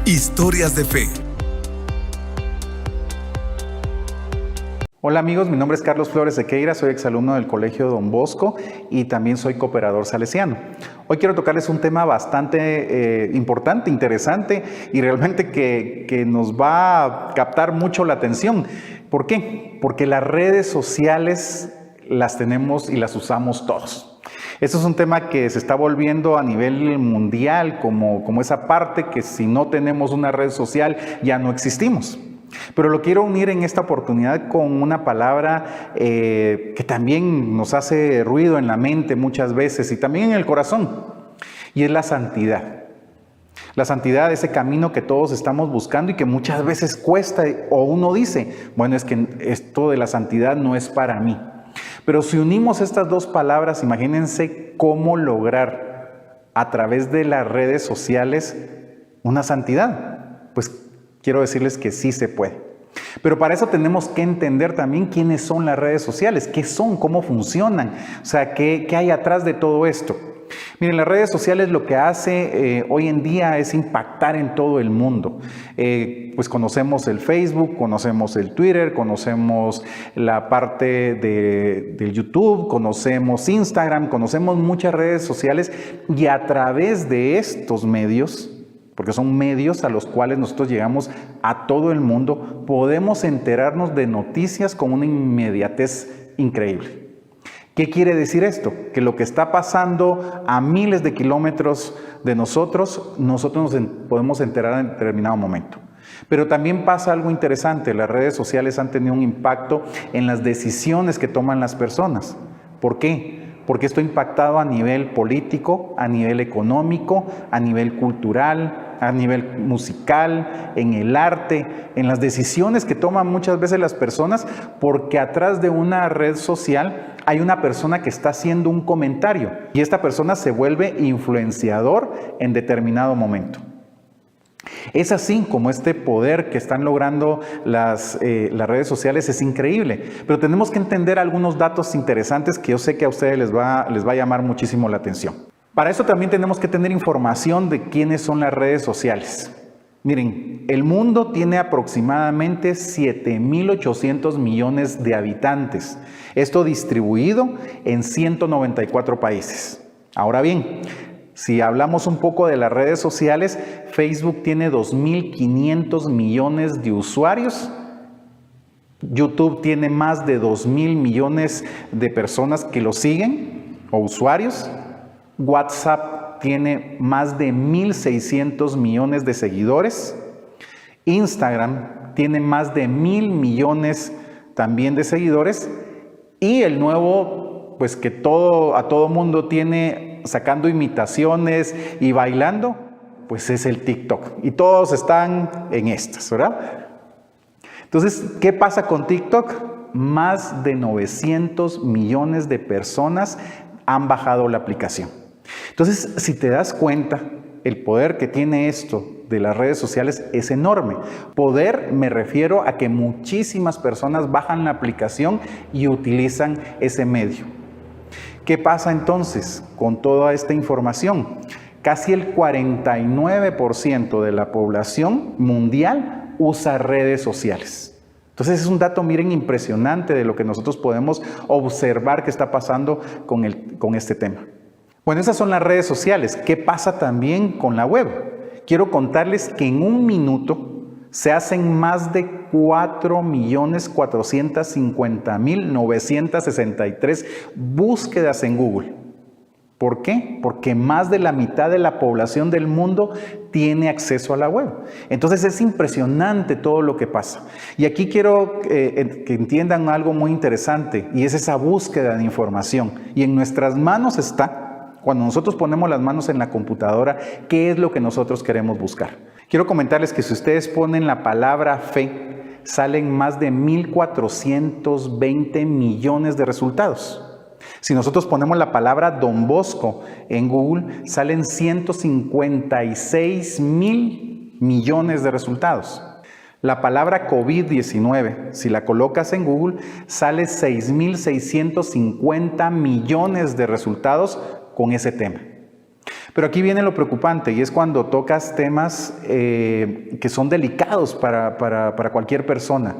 Historias de fe. Hola amigos, mi nombre es Carlos Flores Sequeira, soy exalumno del Colegio Don Bosco y también soy cooperador salesiano. Hoy quiero tocarles un tema bastante importante, interesante y realmente que nos va a captar mucho la atención. ¿Por qué? Porque las redes sociales las tenemos y las usamos todos. Esto es un tema que se está volviendo a nivel mundial como esa parte que si no tenemos una red social ya no existimos. Pero lo quiero unir en esta oportunidad con una palabra que también nos hace ruido en la mente muchas veces y también en el corazón, y es la santidad. La santidad, ese camino que todos estamos buscando y que muchas veces cuesta, o uno dice, bueno, es que esto de la santidad no es para mí. Pero si unimos estas dos palabras, imagínense cómo lograr a través de las redes sociales una santidad. Pues quiero decirles que sí se puede. Pero para eso tenemos que entender también quiénes son las redes sociales, qué son, cómo funcionan, o sea, qué hay atrás de todo esto. Miren, las redes sociales lo que hace hoy en día es impactar en todo el mundo. Pues conocemos el Facebook, conocemos el Twitter, conocemos la parte del YouTube, conocemos Instagram, conocemos muchas redes sociales y a través de estos medios, porque son medios a los cuales nosotros llegamos a todo el mundo, podemos enterarnos de noticias con una inmediatez increíble. ¿Qué quiere decir esto? Que lo que está pasando a miles de kilómetros de nosotros nos podemos enterar en determinado momento. Pero también pasa algo interesante, las redes sociales han tenido un impacto en las decisiones que toman las personas. ¿Por qué? Porque esto ha impactado a nivel político, a nivel económico, a nivel cultural, a nivel musical, en el arte, en las decisiones que toman muchas veces las personas, porque atrás de una red social hay una persona que está haciendo un comentario y esta persona se vuelve influenciador en determinado momento. Es así como este poder que están logrando las redes sociales es increíble, pero tenemos que entender algunos datos interesantes que yo sé que a ustedes les va a llamar muchísimo la atención. Para eso también tenemos que tener información de quiénes son las redes sociales. Miren, el mundo tiene aproximadamente 7.800 millones de habitantes, esto distribuido en 194 países. Ahora bien, si hablamos un poco de las redes sociales, Facebook tiene 2.500 millones de usuarios, YouTube tiene más de 2.000 millones de personas que lo siguen o usuarios, WhatsApp tiene más de 1.600 millones de seguidores, Instagram tiene más de 1.000 millones también de seguidores y el nuevo, pues que a todo mundo tiene sacando imitaciones y bailando, pues es el TikTok. Y todos están en estas, ¿verdad? Entonces, ¿qué pasa con TikTok? Más de 900 millones de personas han bajado la aplicación. Entonces, si te das cuenta, el poder que tiene esto de las redes sociales es enorme. Poder me refiero a que muchísimas personas bajan la aplicación y utilizan ese medio. ¿Qué pasa entonces con toda esta información? Casi el 49% de la población mundial usa redes sociales. Entonces es un dato, miren, impresionante de lo que nosotros podemos observar que está pasando con este tema. Bueno, esas son las redes sociales. ¿Qué pasa también con la web? Quiero contarles que en un minuto se hacen más de 4.450.963 búsquedas en Google. ¿Por qué? Porque más de la mitad de la población del mundo tiene acceso a la web. Entonces es impresionante todo lo que pasa. Y aquí quiero que entiendan algo muy interesante y es esa búsqueda de información. Y en nuestras manos está, cuando nosotros ponemos las manos en la computadora, ¿qué es lo que nosotros queremos buscar? Quiero comentarles que si ustedes ponen la palabra fe, salen más de 1.420 millones de resultados. Si nosotros ponemos la palabra Don Bosco en Google, salen 156.000 millones de resultados. La palabra COVID-19, si la colocas en Google, sale 6.650 millones de resultados con ese tema. Pero aquí viene lo preocupante y es cuando tocas temas que son delicados para cualquier persona.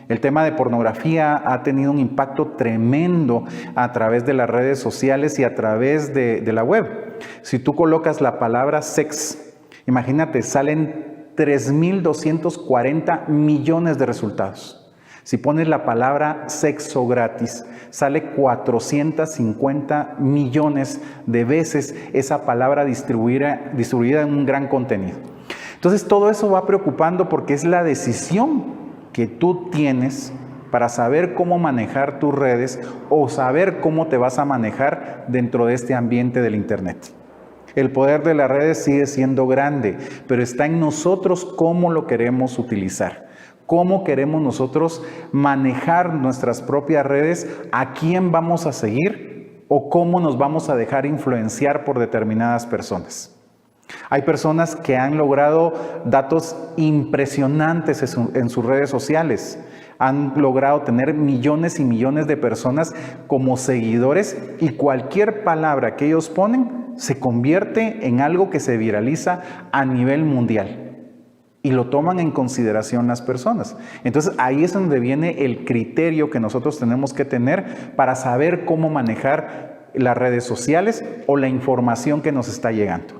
El tema de pornografía ha tenido un impacto tremendo a través de las redes sociales y a través de la web. Si tú colocas la palabra sex, imagínate, salen 3.240 millones de resultados. Si pones la palabra sexo gratis, sale 450 millones de veces esa palabra distribuida en un gran contenido. Entonces todo eso va preocupando porque es la decisión que tú tienes para saber cómo manejar tus redes o saber cómo te vas a manejar dentro de este ambiente del Internet. El poder de las redes sigue siendo grande, pero está en nosotros cómo lo queremos utilizar. Cómo queremos nosotros manejar nuestras propias redes, a quién vamos a seguir o cómo nos vamos a dejar influenciar por determinadas personas. Hay personas que han logrado datos impresionantes en sus redes sociales. Han logrado tener millones y millones de personas como seguidores y cualquier palabra que ellos ponen se convierte en algo que se viraliza a nivel mundial. Y lo toman en consideración las personas. Entonces ahí es donde viene el criterio que nosotros tenemos que tener para saber cómo manejar las redes sociales o la información que nos está llegando.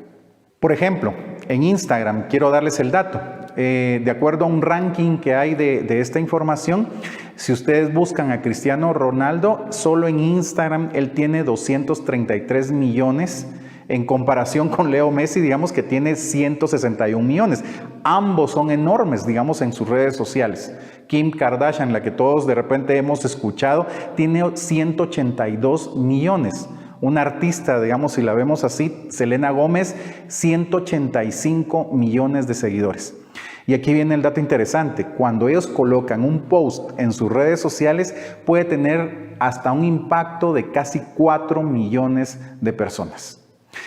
Por ejemplo, en Instagram, quiero darles el dato. De acuerdo a un ranking que hay de esta información, si ustedes buscan a Cristiano Ronaldo, solo en Instagram él tiene 233 millones. En comparación con Leo Messi, digamos que tiene 161 millones. Ambos son enormes, digamos, en sus redes sociales. Kim Kardashian, la que todos de repente hemos escuchado, tiene 182 millones. Una artista, digamos, si la vemos así, Selena Gómez, 185 millones de seguidores. Y aquí viene el dato interesante. Cuando ellos colocan un post en sus redes sociales, puede tener hasta un impacto de casi 4 millones de personas.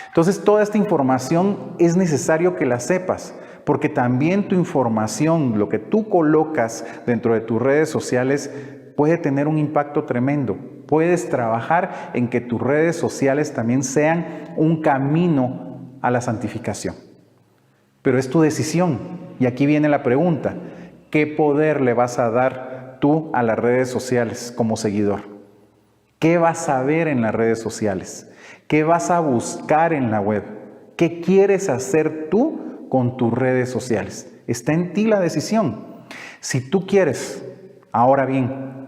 Entonces, toda esta información es necesario que la sepas, porque también tu información, lo que tú colocas dentro de tus redes sociales, puede tener un impacto tremendo. Puedes trabajar en que tus redes sociales también sean un camino a la santificación. Pero es tu decisión. Y aquí viene la pregunta: ¿qué poder le vas a dar tú a las redes sociales como seguidor? ¿Qué vas a ver en las redes sociales? ¿Qué vas a buscar en la web? ¿Qué quieres hacer tú con tus redes sociales? Está en ti la decisión. Si tú quieres, ahora bien,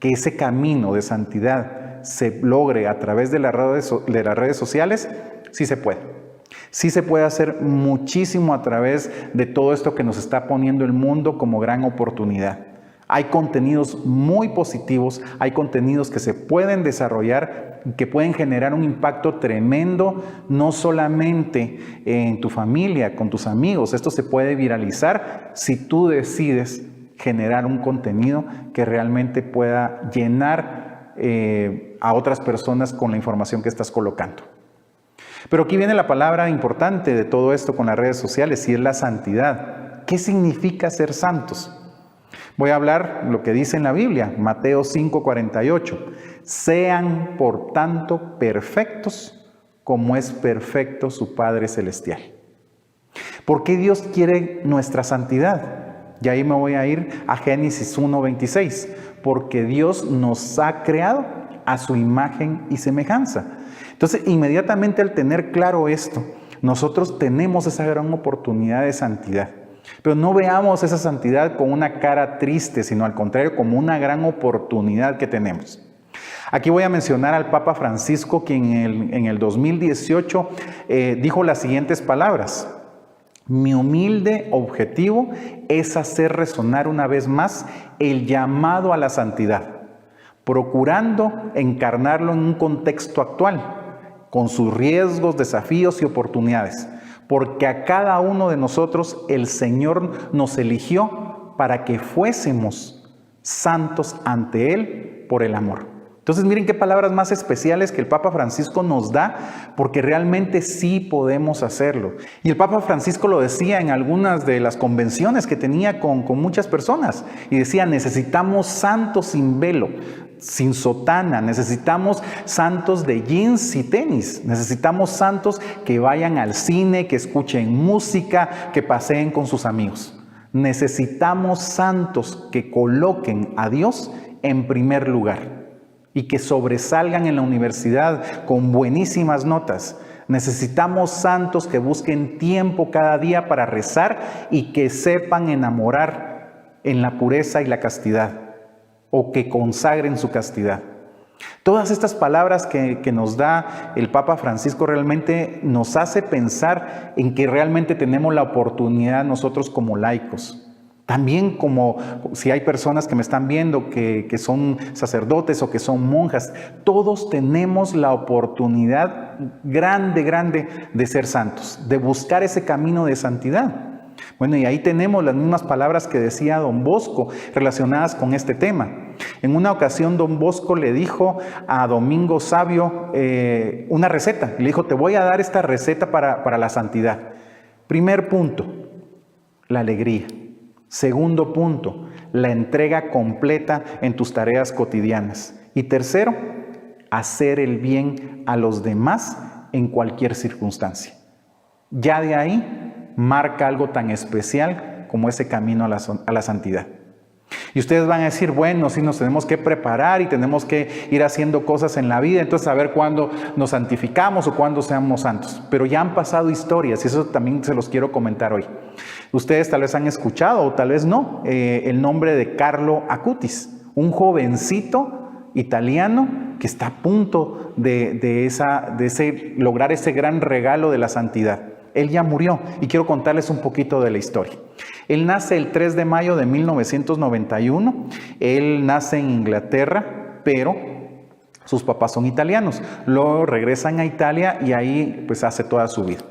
que ese camino de santidad se logre a través de las redes sociales, sí se puede. Sí se puede hacer muchísimo a través de todo esto que nos está poniendo el mundo como gran oportunidad. Hay contenidos muy positivos, hay contenidos que se pueden desarrollar, que pueden generar un impacto tremendo, no solamente en tu familia, con tus amigos. Esto se puede viralizar si tú decides generar un contenido que realmente pueda llenar a otras personas con la información que estás colocando. Pero aquí viene la palabra importante de todo esto con las redes sociales, y es la santidad. ¿Qué significa ser santos? Voy a hablar lo que dice en la Biblia, Mateo 5:48. Sean, por tanto, perfectos como es perfecto su Padre Celestial. ¿Por qué Dios quiere nuestra santidad? Y ahí me voy a ir a Génesis 1:26. Porque Dios nos ha creado a su imagen y semejanza. Entonces, inmediatamente al tener claro esto, nosotros tenemos esa gran oportunidad de santidad. Pero no veamos esa santidad con una cara triste, sino al contrario, como una gran oportunidad que tenemos. Aquí voy a mencionar al Papa Francisco, quien en el 2018 dijo las siguientes palabras: mi humilde objetivo es hacer resonar una vez más el llamado a la santidad, procurando encarnarlo en un contexto actual, con sus riesgos, desafíos y oportunidades. Porque a cada uno de nosotros el Señor nos eligió para que fuésemos santos ante Él por el amor. Entonces miren qué palabras más especiales que el Papa Francisco nos da, porque realmente sí podemos hacerlo. Y el Papa Francisco lo decía en algunas de las convenciones que tenía con muchas personas, y decía: necesitamos santos sin velo. sin sotana, necesitamos santos de jeans y tenis, necesitamos santos que vayan al cine, que escuchen música, que paseen con sus amigos. Necesitamos santos que coloquen a Dios en primer lugar y que sobresalgan en la universidad con buenísimas notas. Necesitamos santos que busquen tiempo cada día para rezar y que sepan enamorar en la pureza y la castidad, o que consagren su castidad. Todas estas palabras que nos da el Papa Francisco realmente nos hace pensar en que realmente tenemos la oportunidad nosotros como laicos. También como si hay personas que me están viendo que son sacerdotes o que son monjas, todos tenemos la oportunidad grande de ser santos, de buscar ese camino de santidad. Bueno, y ahí tenemos las mismas palabras que decía don Bosco relacionadas con este tema. En una ocasión don Bosco le dijo a Domingo Sabio una receta. Le dijo, te voy a dar esta receta para la santidad. Primer punto, la alegría. Segundo punto, la entrega completa en tus tareas cotidianas. Y tercero, hacer el bien a los demás en cualquier circunstancia. Ya de ahí marca algo tan especial como ese camino a la santidad. Y ustedes van a decir, bueno, sí nos tenemos que preparar y tenemos que ir haciendo cosas en la vida, entonces a ver cuándo nos santificamos o cuándo seamos santos. Pero ya han pasado historias y eso también se los quiero comentar hoy. Ustedes tal vez han escuchado o tal vez no el nombre de Carlo Acutis, un jovencito italiano que está a punto de lograr ese gran regalo de la santidad. Él ya murió y quiero contarles un poquito de la historia. Él nace el 3 de mayo de 1991. Él nace en Inglaterra, pero sus papás son italianos. Luego regresan a Italia y ahí pues hace toda su vida.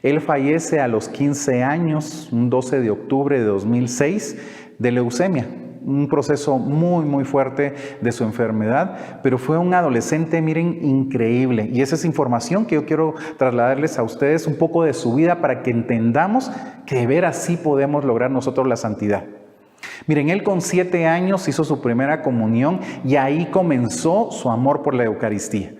Él fallece a los 15 años, un 12 de octubre de 2006, de leucemia. Un proceso muy fuerte de su enfermedad, pero fue un adolescente, miren, increíble. Y esa es información que yo quiero trasladarles a ustedes, un poco de su vida para que entendamos que de veras sí podemos lograr nosotros la santidad. Miren, él con 7 años hizo su primera comunión y ahí comenzó su amor por la Eucaristía.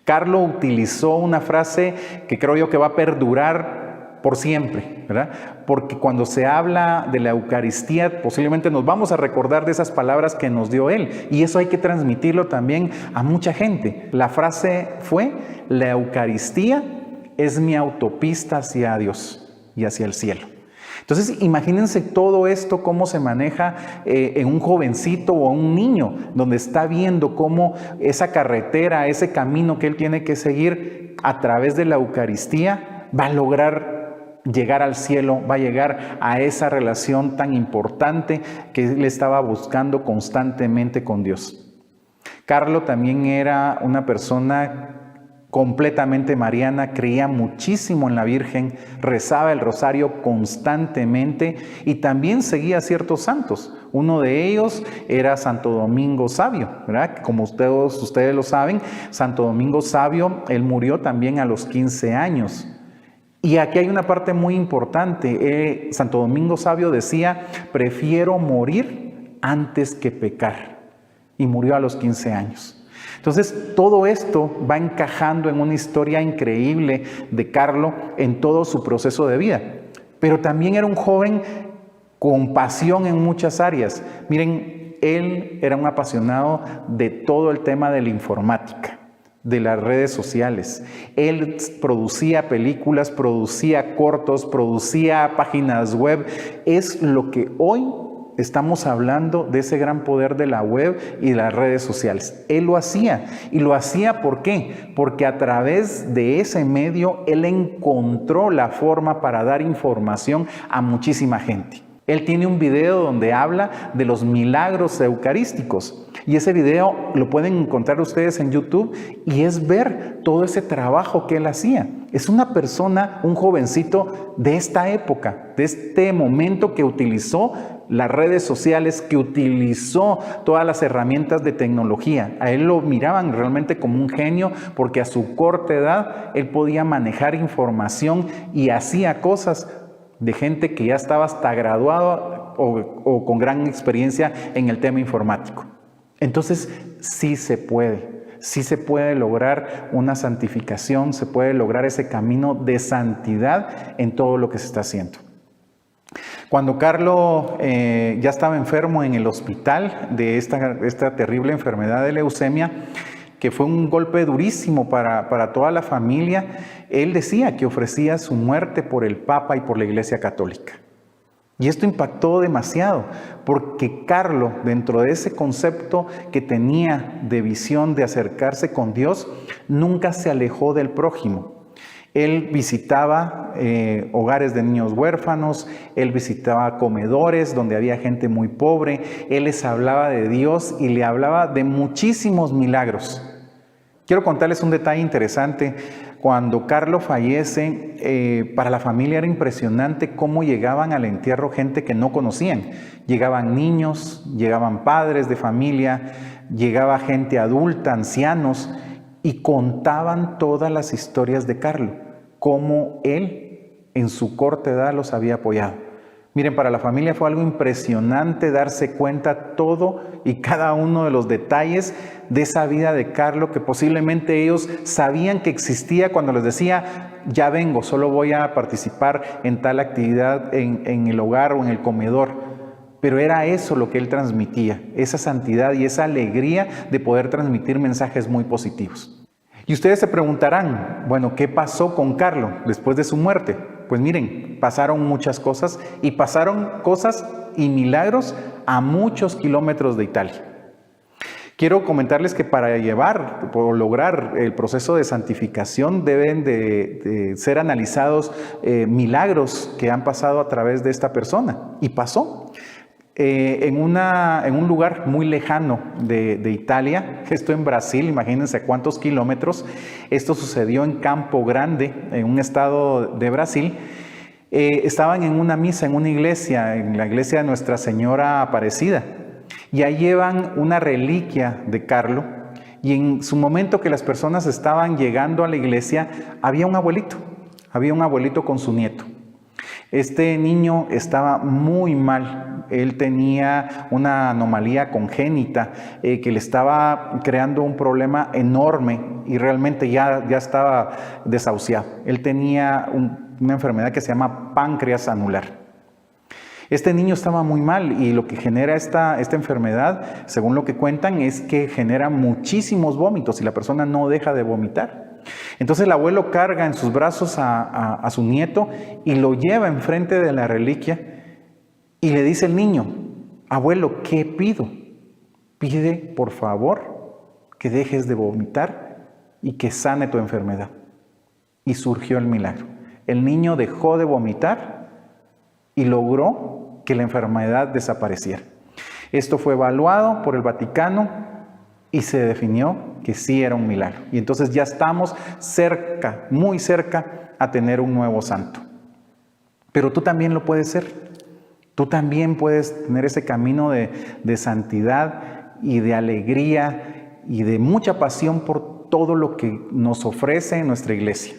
Carlo utilizó una frase que creo yo que va a perdurar por siempre, ¿verdad? Porque cuando se habla de la Eucaristía, posiblemente nos vamos a recordar de esas palabras que nos dio él, y eso hay que transmitirlo también a mucha gente. La frase fue, la Eucaristía es mi autopista hacia Dios y hacia el cielo. Entonces, imagínense todo esto, cómo se maneja en un jovencito o un niño, donde está viendo cómo esa carretera, ese camino que él tiene que seguir a través de la Eucaristía, va a lograr llegar al cielo, va a llegar a esa relación tan importante que él estaba buscando constantemente con Dios. Carlo también era una persona completamente mariana, creía muchísimo en la Virgen, rezaba el rosario constantemente y también seguía a ciertos santos. Uno de ellos era Santo Domingo Sabio, ¿verdad? Como ustedes lo saben, Santo Domingo Sabio, él murió también a los 15 años. Y aquí hay una parte muy importante. Santo Domingo Sabio decía, prefiero morir antes que pecar. Y murió a los 15 años. Entonces, todo esto va encajando en una historia increíble de Carlo en todo su proceso de vida. Pero también era un joven con pasión en muchas áreas. Miren, él era un apasionado de todo el tema de la informática, de las redes sociales. Él producía películas, producía cortos, producía páginas web. Es lo que hoy estamos hablando de ese gran poder de la web y de las redes sociales. Él lo hacía. ¿Y lo hacía por qué? Porque a través de ese medio él encontró la forma para dar información a muchísima gente. Él tiene un video donde habla de los milagros eucarísticos y ese video lo pueden encontrar ustedes en YouTube y es ver todo ese trabajo que él hacía. Es una persona, un jovencito de esta época, de este momento que utilizó las redes sociales, que utilizó todas las herramientas de tecnología. A él lo miraban realmente como un genio porque a su corta edad él podía manejar información y hacía cosas de gente que ya estaba hasta graduado o con gran experiencia en el tema informático. Entonces, sí se puede. Sí se puede lograr una santificación, se puede lograr ese camino de santidad en todo lo que se está haciendo. Cuando Carlo ya estaba enfermo en el hospital de esta terrible enfermedad de leucemia, que fue un golpe durísimo para toda la familia, él decía que ofrecía su muerte por el Papa y por la Iglesia Católica. Y esto impactó demasiado, porque Carlo, dentro de ese concepto que tenía de visión de acercarse con Dios, nunca se alejó del prójimo. Él visitaba hogares de niños huérfanos, él visitaba comedores donde había gente muy pobre, él les hablaba de Dios y le hablaba de muchísimos milagros. Quiero contarles un detalle interesante. Cuando Carlo fallece, para la familia era impresionante cómo llegaban al entierro gente que no conocían. Llegaban niños, llegaban padres de familia, llegaba gente adulta, ancianos, y contaban todas las historias de Carlo, cómo él en su corta edad los había apoyado. Miren, para la familia fue algo impresionante darse cuenta todo y cada uno de los detalles de esa vida de Carlo, que posiblemente ellos sabían que existía cuando les decía, ya vengo, solo voy a participar en tal actividad en el hogar o en el comedor. Pero era eso lo que él transmitía, esa santidad y esa alegría de poder transmitir mensajes muy positivos. Y ustedes se preguntarán, bueno, ¿qué pasó con Carlo después de su muerte? Pues miren, pasaron muchas cosas y pasaron cosas y milagros a muchos kilómetros de Italia. Quiero comentarles que para llevar o lograr el proceso de santificación deben de ser analizados milagros que han pasado a través de esta persona. Y pasó. En un lugar muy lejano de Italia, esto en Brasil, imagínense cuántos kilómetros, esto sucedió en Campo Grande, en un estado de Brasil. Estaban en una misa, en una iglesia, en la iglesia de Nuestra Señora Aparecida, y ahí llevan una reliquia de Carlo, y en su momento que las personas estaban llegando a la iglesia, había un abuelito con su nieto. Este niño estaba muy mal, él tenía una anomalía congénita que le estaba creando un problema enorme y realmente ya estaba desahuciado. Él tenía una enfermedad que se llama páncreas anular. Este niño estaba muy mal y lo que genera esta enfermedad, según lo que cuentan, es que genera muchísimos vómitos y la persona no deja de vomitar. Entonces el abuelo carga en sus brazos a su nieto y lo lleva enfrente de la reliquia y le dice el niño, abuelo, ¿qué pido? Pide, por favor, que dejes de vomitar y que sane tu enfermedad. Y surgió el milagro. El niño dejó de vomitar y logró que la enfermedad desapareciera. Esto fue evaluado por el Vaticano y se definió que sí era un milagro. Y entonces ya estamos cerca, muy cerca, a tener un nuevo santo. Pero tú también lo puedes ser. Tú también puedes tener ese camino de santidad y de alegría y de mucha pasión por todo lo que nos ofrece nuestra iglesia.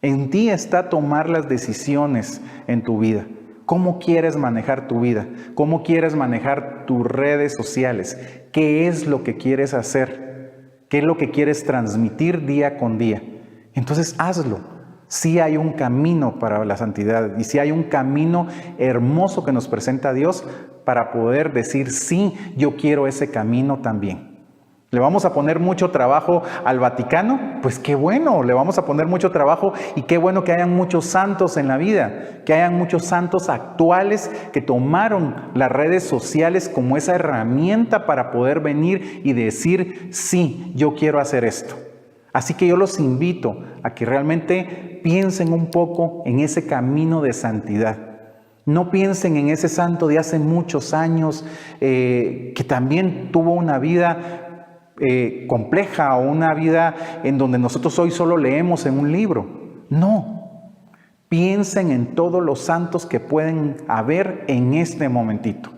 En ti está tomar las decisiones en tu vida. ¿Cómo quieres manejar tu vida? ¿Cómo quieres manejar tus redes sociales? ¿Qué es lo que quieres hacer? ¿Qué es lo que quieres transmitir día con día? Entonces hazlo. Sí hay un camino para la santidad y sí hay un camino hermoso que nos presenta Dios para poder decir, sí, yo quiero ese camino también. ¿Le vamos a poner mucho trabajo al Vaticano? Pues qué bueno, le vamos a poner mucho trabajo y qué bueno que hayan muchos santos en la vida, que hayan muchos santos actuales que tomaron las redes sociales como esa herramienta para poder venir y decir, sí, yo quiero hacer esto. Así que yo los invito a que realmente piensen un poco en ese camino de santidad. No piensen en ese santo de hace muchos años que también tuvo una vida compleja o una vida en donde nosotros hoy solo leemos en un libro. No, piensen en todos los santos que pueden haber en este momentito.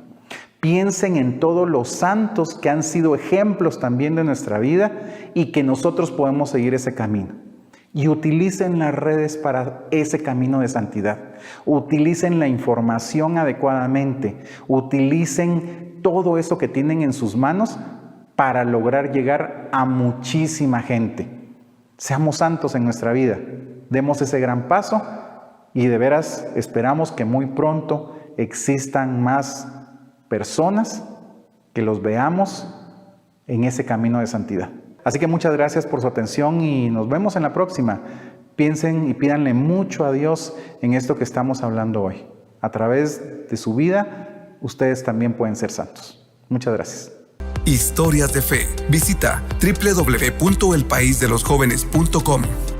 Piensen en todos los santos que han sido ejemplos también de nuestra vida y que nosotros podemos seguir ese camino. Y utilicen las redes para ese camino de santidad. Utilicen la información adecuadamente. Utilicen todo eso que tienen en sus manos para lograr llegar a muchísima gente. Seamos santos en nuestra vida, demos ese gran paso y de veras esperamos que muy pronto existan más personas que los veamos en ese camino de santidad. Así que muchas gracias por su atención y nos vemos en la próxima. Piensen y pídanle mucho a Dios en esto que estamos hablando hoy. A través de su vida, ustedes también pueden ser santos. Muchas gracias. Historias de fe. Visita www.elpaisdelosjovenes.com.